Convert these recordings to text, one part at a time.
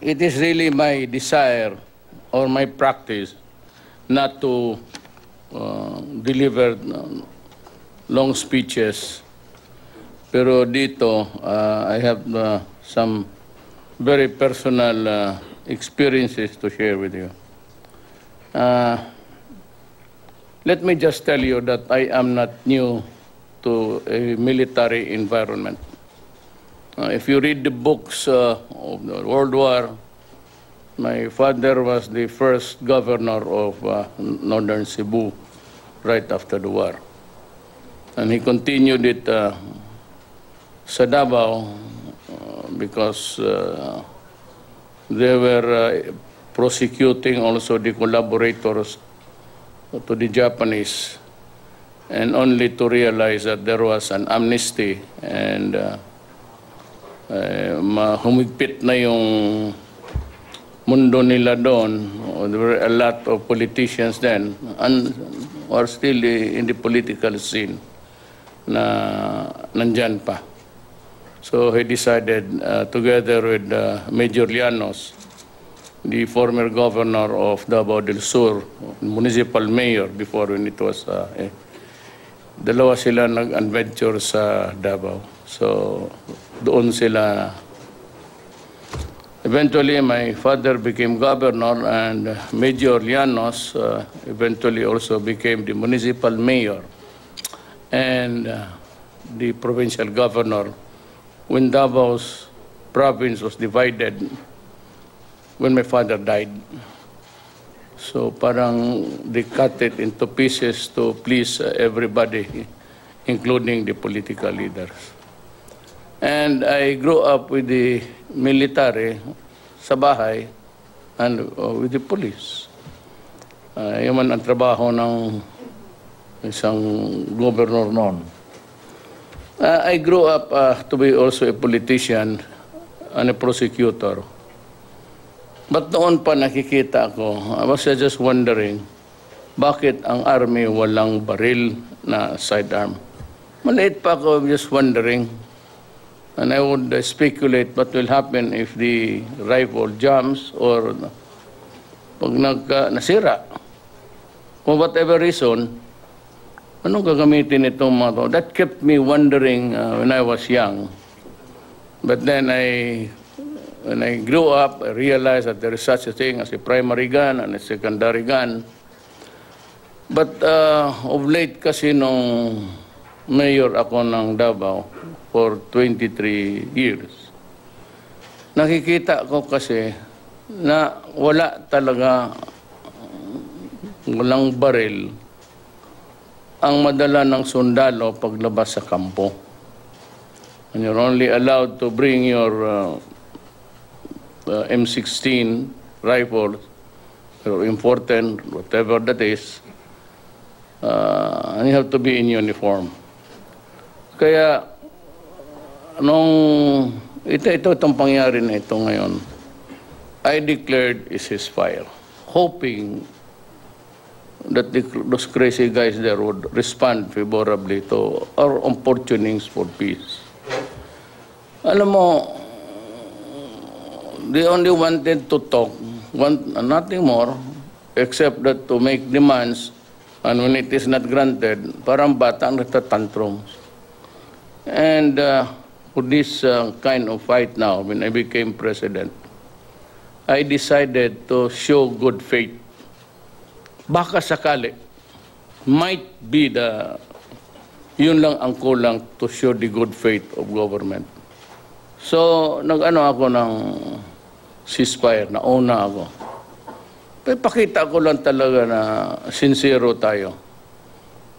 it is really my desire or my practice not to deliver long speeches. Pero dito, I have some very personal experiences to share with you. Let me just tell you that I am not new to a military environment. If you read the books of the World War, my father was the first governor of northern Cebu right after the war. And he continued it sa Davao because they were prosecuting also the collaborators to the Japanese, and only to realize that there was an amnesty and humigpit na yung mundo nila doon. There were a lot of politicians then and are still in the political scene na nandyan pa. So he decided together with Major Llanos, the former governor of Davao del Sur, municipal mayor before when it was, dalawa sila nag-adventure sa Davao. So doon sila, eventually my father became governor and Major Llanos eventually also became the municipal mayor and the provincial governor when Davao's province was divided when my father died. So parang they cut it into pieces to please everybody, including the political leaders. And I grew up with the military sa bahay and with the police. Yun man ang trabaho ng isang governor noon. I grew up to be also a politician and a prosecutor. But noon pa nakikita ko, I was just wondering, bakit ang army walang baril na sidearm? Maliit pa ako, just wondering. And I would speculate what will happen if the rifle jams or pag nasira. For whatever reason, anong gagamitin itong mga to? That kept me wondering when I was young. But then when I grew up, I realized that there is such a thing as a primary gun and a secondary gun. But of late kasi nung mayor ako ng Davao for 23 years, nakikita ko kasi na walang baril ang madala ng sundalo paglabas sa kampo. And you're only allowed to bring your M16 rifle, or important, whatever that is, and you have to be in uniform. Kaya, itong pangyari na ito ngayon, I declared a ceasefire, hoping that those crazy guys there would respond favorably to our opportunities for peace. Alam mo, they only wanted to talk, nothing more, except that to make demands, and when it is not granted, parang bata ang nagtatantrums. And for this kind of fight now, when I became president, I decided to show good faith. Baka sakali, might be yun lang ang kulang to show the good faith of government. So, nag-ano ako ng ceasefire, nauna ako. Pero pakita ko lang talaga na sincero tayo.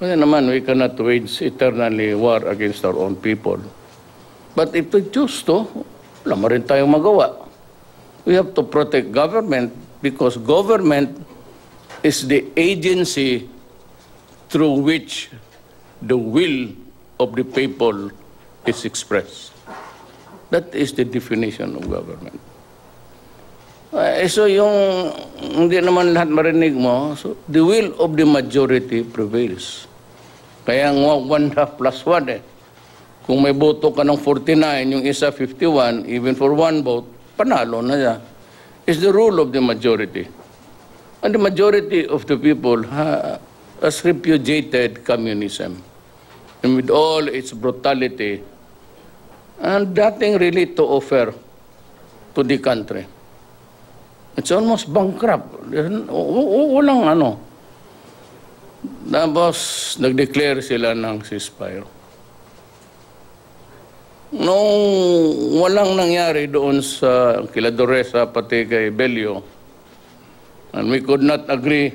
Kasi naman, we cannot wage eternally war against our own people. But if we choose to, wala mo rin tayong magawa. We have to protect government because government is the agency through which the will of the people is expressed. That is the definition of government. So yung hindi naman lahat marinig mo, so the will of the majority prevails. Kaya nga 1/2 plus 1 eh. Kung may boto ka ng 49, yung isa 51, even for one vote, panalo na siya. is the rule of the majority. And the majority of the people has repudiated communism, and with all its brutality, and nothing really to offer to the country. It's almost bankrupt. Walang ano. Tapos, nag-declare sila ng ceasefire. Nung walang nangyari doon sa kila Doresa pati kay Bello, and we could not agree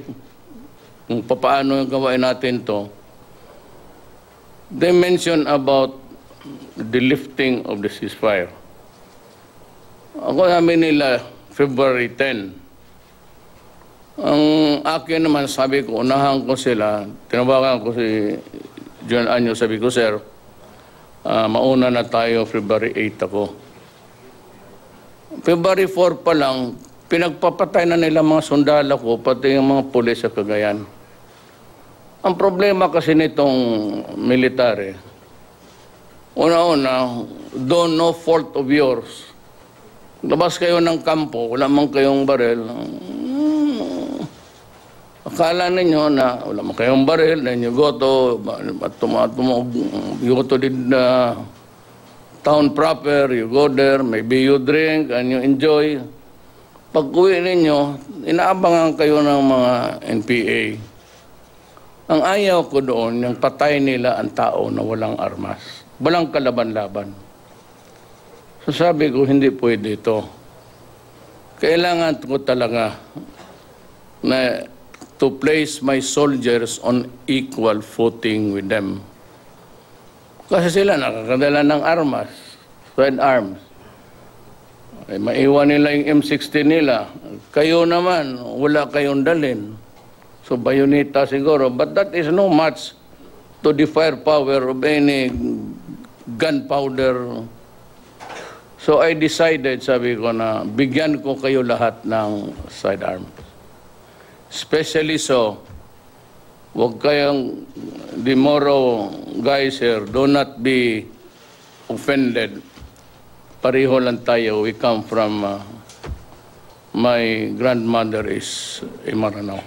kung paano yung gawain natin to, they mentioned about the lifting of the ceasefire. Ako namin nila February 10. Ang akin naman, sabi ko, unahan ko sila, tinawagan ko si John Anyo, sabi ko, sir, mauna na tayo, February 8 ako. February 4 pa lang, pinagpapatay na nila mga sundalo ko, pati yung mga pulis sa Cagayan. Ang problema kasi nitong military, una-una, don't no fault of yours. Labas kayo ng kampo, wala man kayong baril. Akala ninyo na wala man kayong baril, then you go to the town proper, you go there, maybe you drink and you enjoy. Pag-uwi ninyo, inaabangan kayo ng mga NPA. Ang ayaw ko doon, yung patay nila ang tao na walang armas. Walang kalaban-laban. So sabi ko, hindi pwede ito. Kailangan ko talaga na to place my soldiers on equal footing with them. Kasi sila nakakadala ng armas, sidearms. Ay, maiwan nila yung M16 nila. Kayo naman, wala kayong dalin. So bayoneta siguro. But that is no match to the firepower of any gunpowder. So I decided, sabi ko na, bigyan ko kayo lahat ng sidearms. Especially so, huwag kayong, the Moro guys here, do not be offended. Pareho lang tayo. We come from, my grandmother is a Maranao.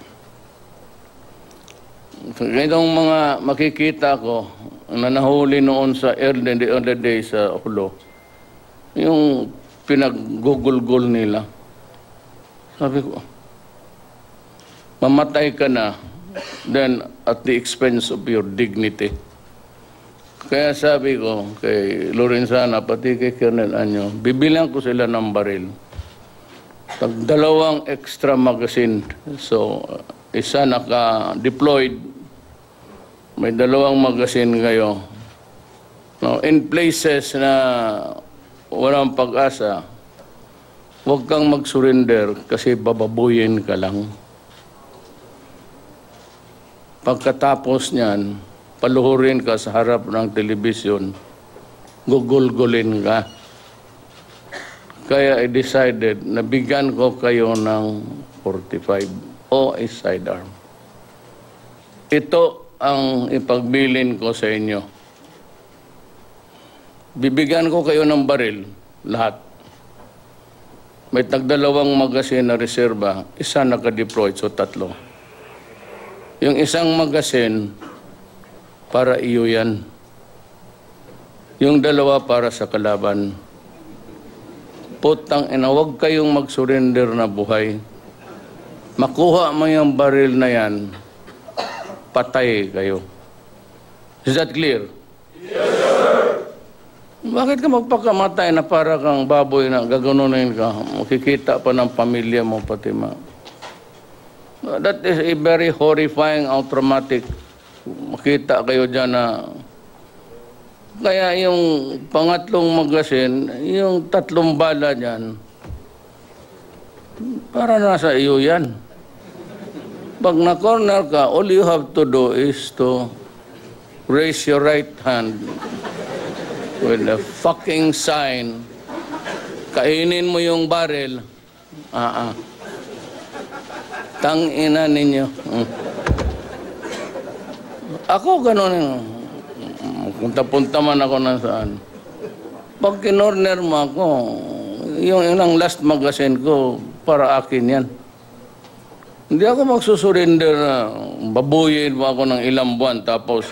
Ganitong mga makikita ko na nahuli noon sa early days sa Hulo, yung pinag-gugul-gul nila. Sabi ko, mamatay ka na, then at the expense of your dignity. Kaya sabi ko kay Lorenzana, pati kay Colonel Anyo, bibilang ko sila ng baril. Dalawang extra magazine. So, isa naka-deployed, may dalawang magazine kayo. No, in places na walang pag-asa, huwag kang mag-surrender kasi bababuyin ka lang. Pagkatapos niyan, paluhurin ka sa harap ng telebisyon, gugulgulin ka. Kaya I decided na bigyan ko kayo ng 45 o a sidearm. Ito ang ipagbilin ko sa inyo. Bibigyan ko kayo ng baril, lahat. May tagdalawang magazine na reserba, isa naka-deployed, so 3. Yung isang magazine, para iyo yan. Yung 2 para sa kalaban. Putang ina, huwag kayong mag-surrender na buhay. Makuha mo yung baril na yan, patay kayo. Is that clear? Yes, sir. Bakit ka magpakamatay na para kang baboy na gaganunin ka? Makikita pa ng pamilya mo pati ma. That is a very horrifying, traumatic. Makita kayo dyan na... Kaya yung pangatlong magazine, yung 3 bala dyan, para nasa iyo yan. Pag na-corner ka, all you have to do is to raise your right hand with a fucking sign. Kainin mo yung baril. Tangina ninyo. Ako ganun. Punta-punta man ako na saan. Pag kinorner mo ako, yung ilang last magazine ko, para akin yan. Hindi ako magsusurrender na babuyin mo ako ng ilang buwan tapos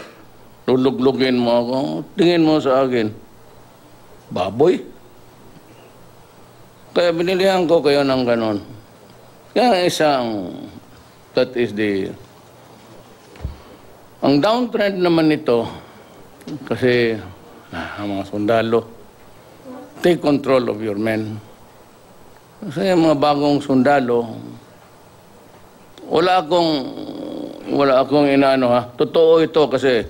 luluglugin mo ako. Tingin mo sa akin, baboy? Kaya binilihan ko kayo ng ganon. Kaya that is ang downtrend naman nito, kasi ang mga sundalo, take control of your men. Kasi yung mga bagong sundalo, wala akong inaano ha. Totoo ito kasi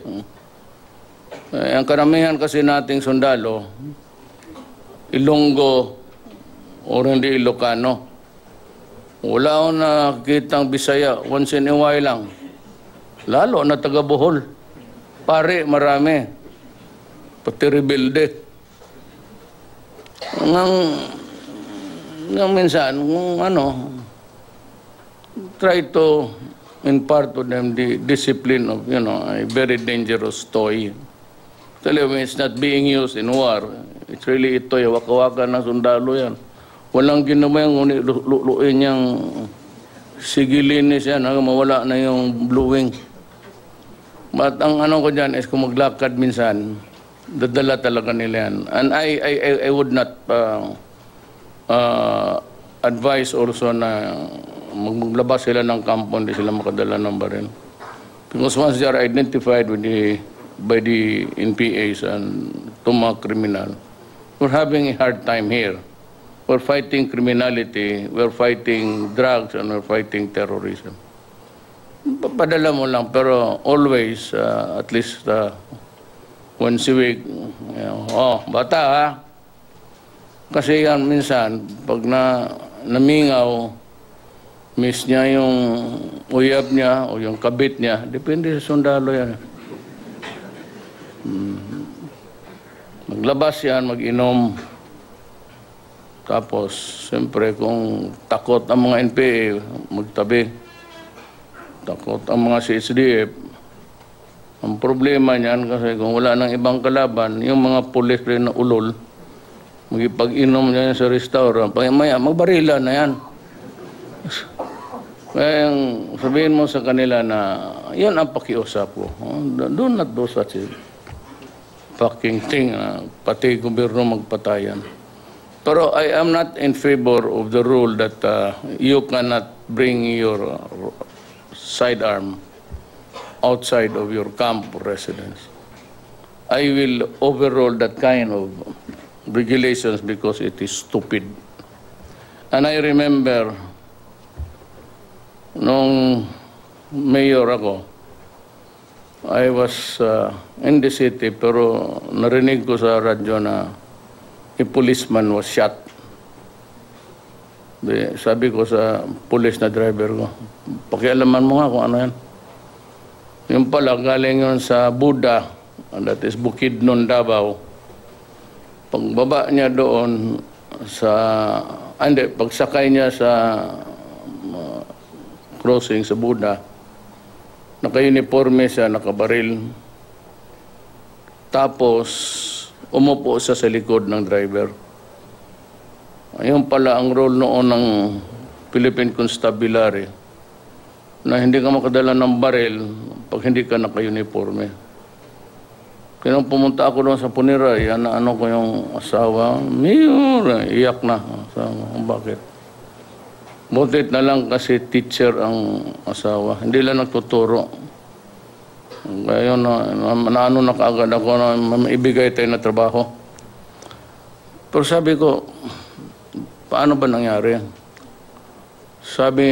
ang karamihan kasi nating sundalo, Ilonggo o hindi Ilocano. Wala akong nakikitang Bisaya, once in a while lang. Lalo na taga Bohol. Pare, marami. Pati rebelde. Ngang minsan, try to impart to them the discipline of, a very dangerous toy. Tell you, it's not being used in war. It's really ito, waka-waka ng sundalo yan. Walang ginawa yung luin niyang sigilinis yan, mawala na yung blue wing. But ang ko dyan is kung maglakad minsan, dadala talaga nila yan. And I would not advise also na maglabas sila ng kampo, hindi sila makadala ng baril. Because once they are identified by the NPAs and mga criminal, we're having a hard time here. We're fighting criminality, we're fighting drugs, and we're fighting terrorism. Padala mo lang, pero always, at least once a week, bata ha. Kasi yan minsan, pag namingaw, miss niya yung uyab niya o yung kabit niya, depende sa sundalo yan. Maglabas yan, mag-inom. Tapos, siyempre, kung takot ang mga NPA, magtabi. Takot ang mga CSDF. Ang problema niyan, kasi kung wala nang ibang kalaban, yung mga pulis rin na ulol, magipag-inom niya sa restaurant, maya, magbarila na yan. Kaya sabihin mo sa kanila na, yun ang pakiusap ko. Do not do such a fucking thing. Pati gobyerno magpatayan. Pero I am not in favor of the rule that you cannot bring your sidearm outside of your camp residence. I will overrule that kind of regulations because it is stupid. And I remember nung mayor ako, I was in the city pero narinig ko sa radyo na a policeman was shot. Sabi ko sa police na driver ko, pakialaman mo nga kung ano yan. Yung pala, galing yun sa Buda, that is Bukidnon, Davao. Pagbaba niya doon pagsakay niya sa crossing sa Buda, naka-uniforme siya, nakabaril. Tapos, umupo siya sa likod ng driver. Ayun pala ang role noon ng Philippine Constabulary na hindi ka makadala ng baril pag hindi ka naka-uniforme. Kaya nung pumunta ako doon sa Puniray, ano ko yung asawa, Mayor, iyak na. Bakit? Butit na lang kasi teacher ang asawa. Hindi lang nagtuturo. Kaya yun, na kaagad ako na maibigay tayo na trabaho. Pero sabi ko, paano ba nangyari? Sabi,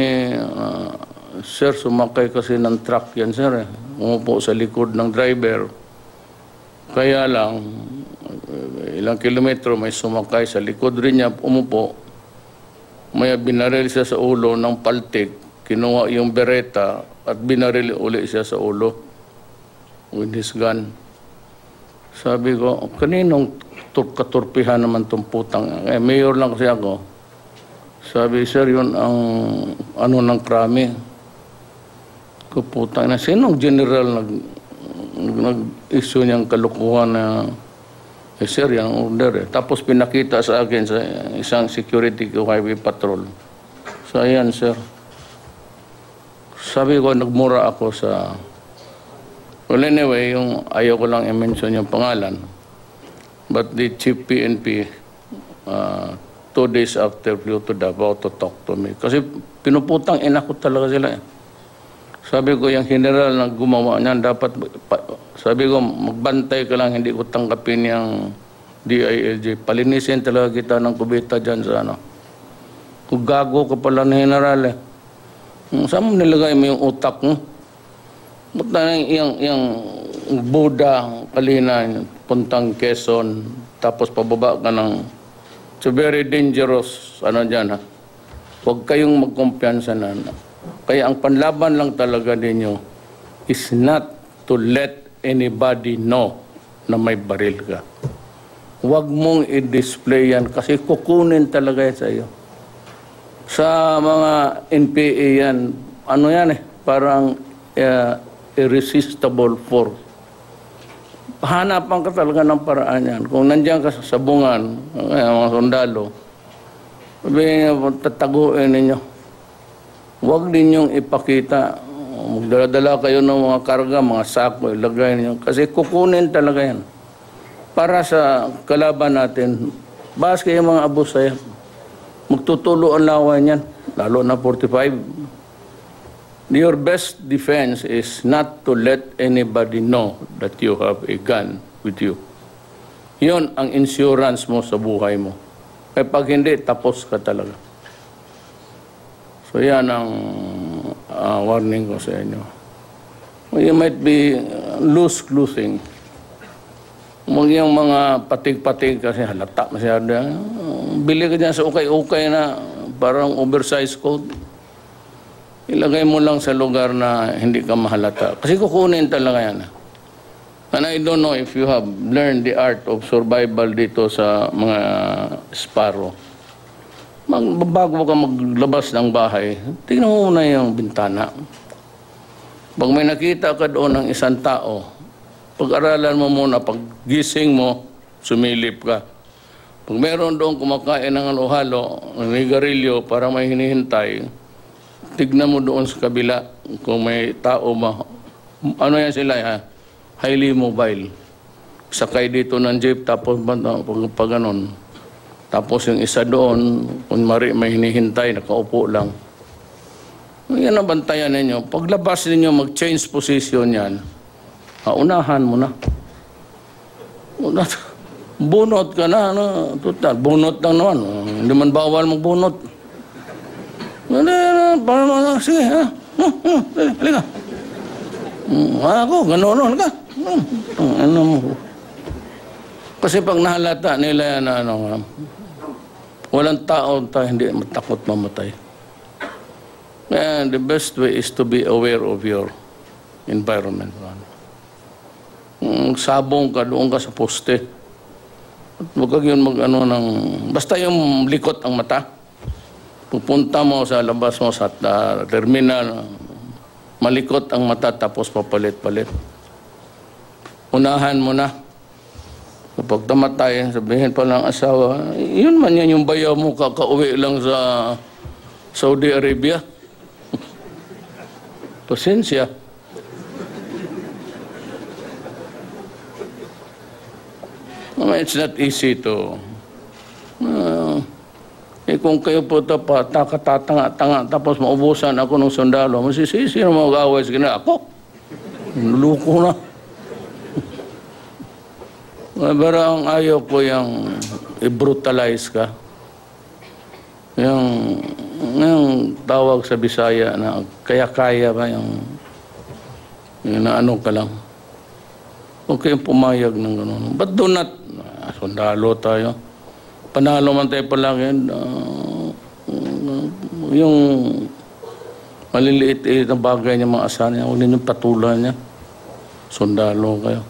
sir, sumakay kasi ng truck yan, sir. Umupo sa likod ng driver. Kaya lang, ilang kilometro may sumakay sa likod rin niya, umupo. May binaril siya sa ulo ng paltik. Kinuha yung bereta at binaril uli siya sa ulo with his gun. Sabi ko, kaninong katurpihan naman itong putang? Mayor lang kasi ako. Sabi, sir, yun ang ng krami. Putang na, sinong general nag-issue niyang kalukuhan na sir, yung order. Tapos pinakita sa akin sa isang security highway patrol. So, ayan, sir. Sabi ko, nagmura ako sa... Well, anyway, yung ayaw ko lang i-mention yung pangalan. But the chief PNP, 2 days after, flew to Davao to talk to me. Kasi pinuputang ina ko talaga sila. Sabi ko, yung general na gumawa niyan, dapat... Sabi ko, magbantay ka lang, hindi ko tanggapin yung DILG. Palinisin talaga kita ng kubita dyan sa ano. Kung gago ka pala na general eh. Saan mo nilagay mo yung utak mo? Ba't na yung Buda, Kalina, puntang Quezon, tapos pababa ka ng... It's very dangerous, ano dyan ha. Huwag kayong magkumpiyansa na. Kaya ang panlaban lang talaga ninyo is not to let anybody know na may baril ka. Huwag mong i-display yan kasi kukunin talaga yan sa iyo. Sa mga NPA yan, ano yan eh, parang irresistible force. Hanapan ka talaga ng paraan yan. Kung nandiyan ka sa sabungan, mga sundalo, sabihin niyo, tataguin ninyo. Huwag ninyong ipakita. Magdala kayo ng mga karga, mga sako, ilagay ninyo. Kasi kukunin talaga yan. Para sa kalaban natin, bahas kayo mga abusay. Magtutulo ang lawan yan, lalo na 45. Your best defense is not to let anybody know that you have a gun with you. Yun ang insurance mo sa buhay mo. Kaya pag hindi, tapos ka talaga. So yan ang warning ko sa inyo. You might be loose-clothing. Yung mga patig-patig kasi halata masyado. Bili ka dyan sa ukay-ukay na parang oversized coat. Ilagay mo lang sa lugar na hindi ka mahalata. Kasi kukunin talaga yan. And I don't know if you have learned the art of survival dito sa mga Sparrow. Bago ka maglabas ng bahay, tingnan mo muna yung bintana. Pag may nakita ka doon ng isang tao, pag-aralan mo muna, pag gising mo, sumilip ka. Pag meron doon kumakain ng halo-halo, ng nigarilyo, para may hinihintay, tignan mo doon sa kabila kung may tao ba. Ano yan sila, ha? Highly mobile. Sakay dito ng jeep, tapos pag ganon. Tapos yung isa doon, kung may hinihintay, nakaupo lang. Yan ang bantayan ninyo. Paglabas ninyo, mag-change position yan. Unahan mo na. Bunot ka na. Ano? Total, bunot lang naman. Hindi man bawal magbunot. Sige, ha? Halika. Ako, gano'n ka. Ano mo? Kasi pag nahalata nila yan, walang tao tayo hindi matakot mamatay. And the best way is to be aware of your environment. Sabong ka, doon ka sa poste. At huwag yun basta yung likot ang mata. Pupunta mo sa labas mo sa terminal, malikot ang mata tapos papalit-palit. Unahan mo na. Kapag tamatay, sabihin pa ng asawa, yun man yan yung bayaw mo, kakauwi lang sa Saudi Arabia. Pasensya. It's not easy to... kung kayo po katatanga-tanga tapos maubusan ako ng sundalo, masisisi na mag-away sa kanya. Ako, nuluko na. Pero ang ayaw ko yung i-brutalize ka. Yung tawag sa Bisaya na kaya-kaya ba yung naano ka lang. Okay yung pumayag ng gano'n. But do not, sundalo tayo. Panalo man tayo palagi, yung maliliit na bagay niya, mga asahan niya, huwag ninyong patulan niya. Sundalo kayo.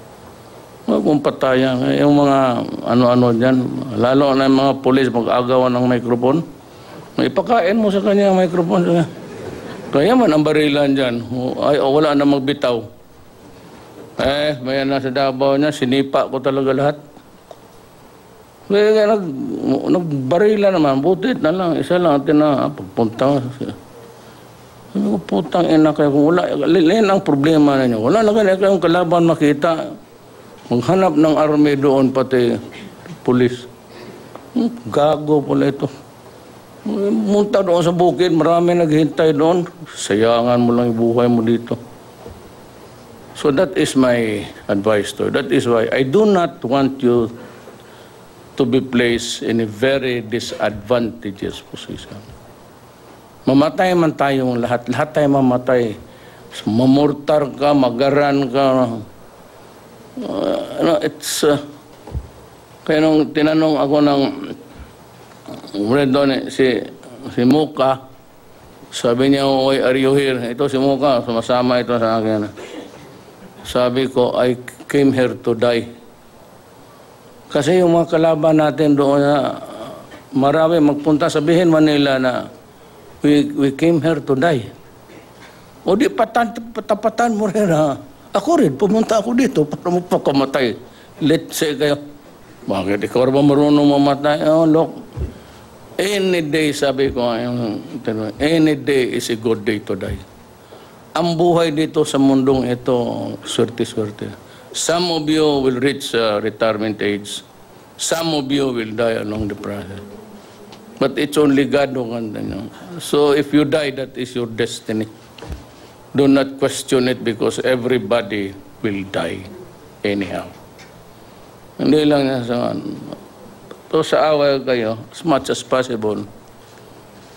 Huwag mong patayan. Yung mga ano-ano dyan, lalo na yung mga polis mag-agawan ng microphone, may ipakain mo sa kanya ang microphone. Kaya man ang barilan dyan, ay, wala na magbitaw. May nasa Davao niya, sinipa ko talaga lahat. Kaya nagbarila naman, butit na lang, isa lang, pagpunta. Sabi ko, putang ina kayo, wala, yan ang problema ninyo. Wala na kayong kalaban makita. Maghanap ng army doon, pati pulis. Gago pala ito. Munta doon sa bukid, marami naghihintay doon. Sayangan mo lang yung buhay mo dito. So that is my advice to you. That is why I do not want you to be placed in a very disadvantageous position. Mamatay man tayong lahat. Lahat tayo mamatay. Mamortar ka, magaran ka. Kaya nung tinanong ako ng si Muka, sabi niya, "Oy, are you here?" Ito si Muka, sumasama ito sa akin. Sabi ko, "I came here to die." Kasi yung mga kalaban natin doon na marami magpunta, sabihin Manila na we came here to die. O di patapatan mo rin ha. Ako rin, pumunta ako dito para magpakamatay. Let's say kayo, bakit ikaw ba marunong mamatay? Oh, look, any day, sabi ko, any day is a good day to die. Ang buhay dito sa mundong ito, swerte-swerte. Some of you will reach retirement age. Some of you will die along the process. But it's only God who can know. So if you die, that is your destiny. Do not question it because everybody will die anyhow. Hindi lang yan sa away kayo, as much as possible,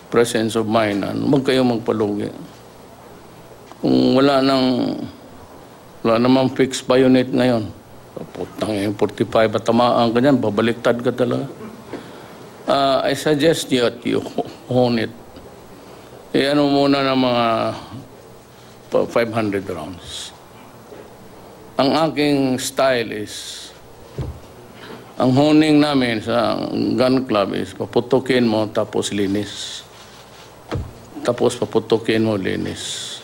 presence of mind, huwag kayong magpalugi. Kung wala namang fixed unit ngayon. Putang yung 45 at tamaan ka dyan, babaliktad ka talaga. I suggest you that you hone it. Ano muna ng mga 500 rounds. Ang aking style is, ang honing namin sa gun club is, paputukin mo tapos linis. Tapos paputukin mo, linis.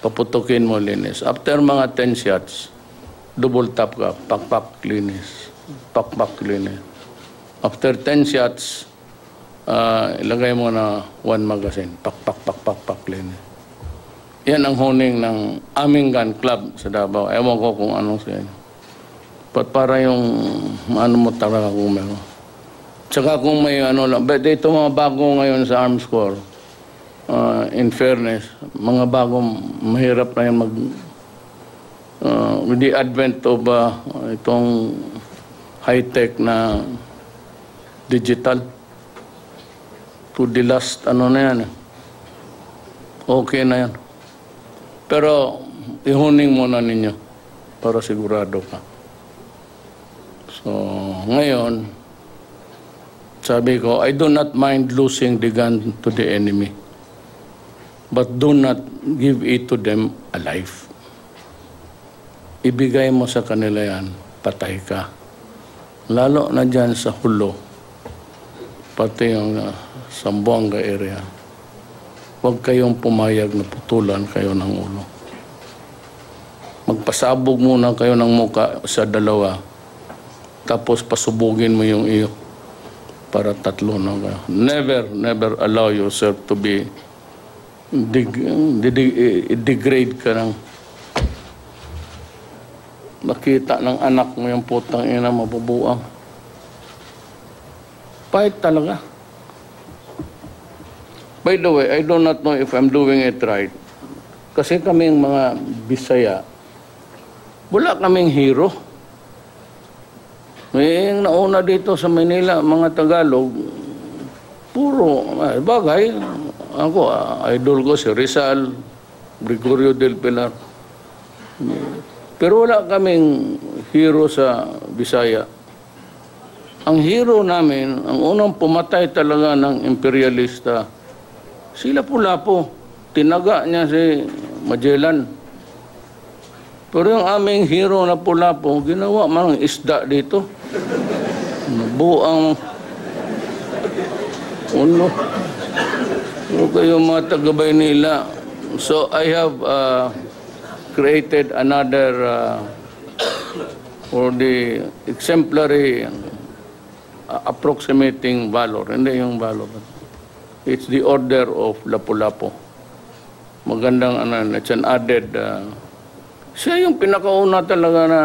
Paputukin mo, linis. After mga 10 shots, double tap ka, pak-pak, linis. Pak-pak, linis. After 10 shots, ilagay mo na 1 magazine. Pak-pak, pak-pak, linis. Yan ang honing ng aming gun club sa Davao. Ewan ko kung anong siya. But para yung ano mo talaga kung meron. Tsaka kung may ano lang. But ito mga bago ngayon sa Arms Corps, in fairness, mga bagong mahirap na yan with the advent of itong high-tech na digital to the last ano na yan. Okay na yan. Pero ihuning muna ninyo para sigurado ka. So, ngayon, sabi ko, I do not mind losing the gun to the enemy. But do not give it to them alive. Ibigay mo sa kanila yan, patay ka. Lalo na dyan sa Hulo, pati yung Zamboanga area. Huwag kayong pumayag na putulan kayo ng ulo. Magpasabog muna kayo ng muka sa dalawa, tapos pasubugin mo yung iyo para tatlo na kayo. Never allow yourself to be degrade ka ng makita ng anak mo yung putang ina mabubuang. Pahit talaga. By the way, I do not know if I'm doing it right. Kasi kaming mga Bisaya, wala kaming hero. May nauna dito sa Manila, mga Tagalog, puro, bagay. Ako, idol ko si Rizal, Gregorio del Pilar. Pero wala kaming hero sa Bisaya. Ang hero namin, ang unang pumatay talaga ng imperialista, si Lapu-Lapu. Tinaga niya si Magellan. Pero yung aming hero na Lapu-Lapu, ginawa man ng isda dito. Buang uno. So kayo mga taga-bay nila. So I have created another for the exemplary approximating valor. Hindi yung valor. It's the order of Lapu-Lapu. Magandang ano, it's an added. Siya yung pinakauna talaga na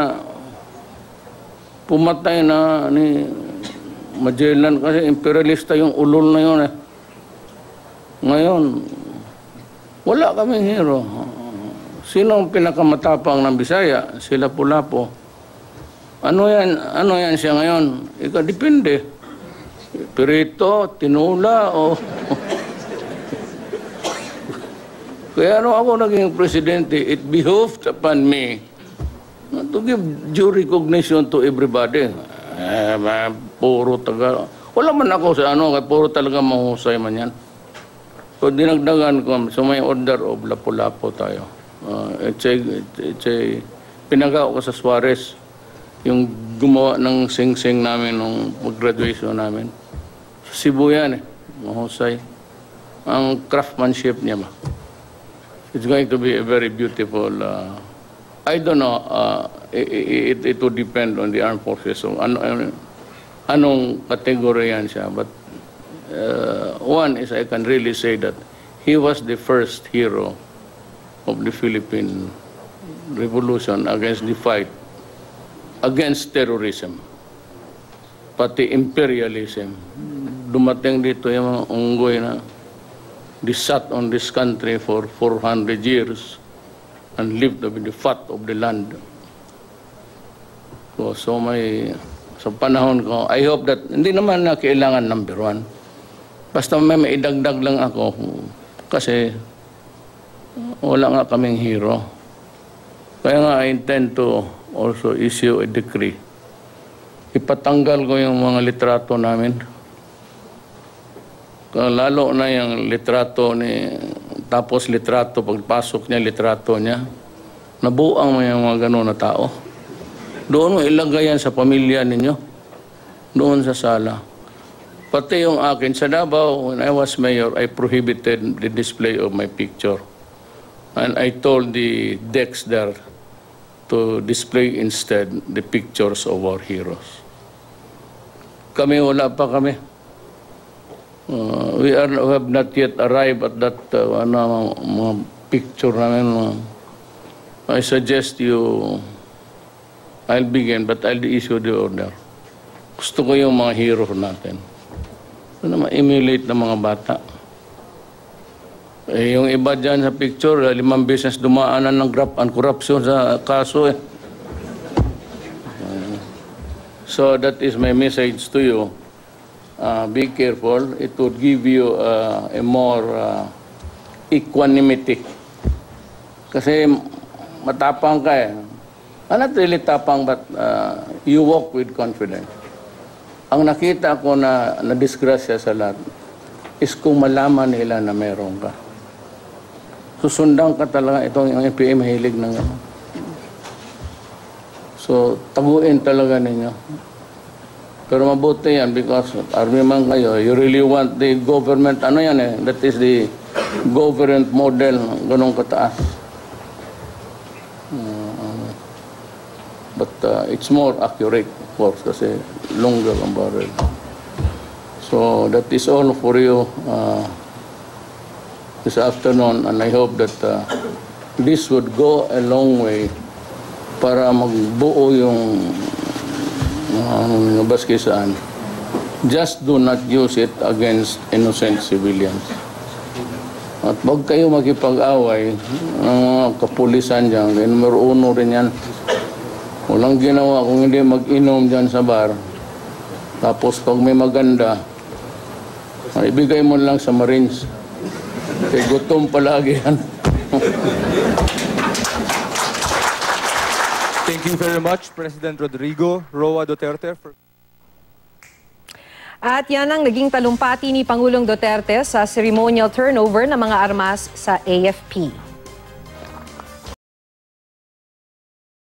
pumatay na ni Magellan kasi imperialista yung ulol na yun eh. Ngayon, wala kaming hero. Sino ang pinakamatapang ng Bisaya? Si Lapu-Lapu. Ano yan siya ngayon? Ika, depende. Pirito, tinula, o... Kaya ako naging presidente, it behooved upon me to give due recognition to everybody. Puro taga... Wala man ako sa puro talaga mahusay man yan. So dinagdagan ko, so may order of Lapu-Lapu tayo. Pinagawa ko sa Suarez, yung gumawa ng sing-sing namin nung graduation namin. Cebu yan mahusay. Ang craftsmanship niya ba? It's going to be a very beautiful, I don't know, it would depend on the armed forces. So, anong category yan siya. But one is I can really say that he was the first hero of the Philippine Revolution against the fight against terrorism. Pati imperialism. Dumating dito yung mga unggoy na they sat on this country for 400 years and lived with the fat of the land. So sa panahon ko, I hope that hindi naman na kailangan number one. Basta may maidagdag lang ako kasi wala nga kaming hero. Kaya nga I intend to also issue a decree. Ipatanggal ko yung mga litrato namin. Lalo na yung litrato tapos litrato, pagpasok niya, litrato niya, nabuang mo yung mga gano'n na tao. Doon mo ilagay yan sa pamilya ninyo, doon sa sala. Pati yung akin, sa Davao, when I was mayor, I prohibited the display of my picture. And I told the decks there to display instead the pictures of our heroes. Kami, wala pa kami. We have not yet arrived at that mga picture namin. I suggest you, I'll begin, but I'll issue the order. Gusto ko yung mga hero natin. Ano ma-emulate ng mga bata. Yung iba dyan sa picture, 5 beses dumaanan ng graft and corruption sa kaso eh. So that is my message to you. Be careful. It would give you a more equanimity. Kasi matapang ka eh. Not really tapang, but you walk with confidence. Ang nakita ko na disgrasya sa lahat is kung malaman nila na meron ka. Susundan ka talaga. Itong yung NPA mahilig ng gano'n. So, taguin talaga ninyo. Pero mabuti yan because army man kayo, you really want the government, ano yan eh, that is the government model, ganun kataas. But it's more accurate, of course, kasi longer ang barrel. So that is all for you this afternoon, and I hope that this would go a long way para magbuo yung baski saan. Just do not use it against innocent civilians. At wag kayo makipag-away ng mga kapulisan dyan. Numero 1 rin yan. Walang ginawa kung hindi mag-inom dyan sa bar. Tapos pag may maganda, ibigay mo lang sa Marines. Kaya gutom palagi yan. Thank you very much, President Rodrigo Roa Duterte. At yan ang naging talumpati ni Pangulong Duterte sa ceremonial turnover ng mga armas sa AFP.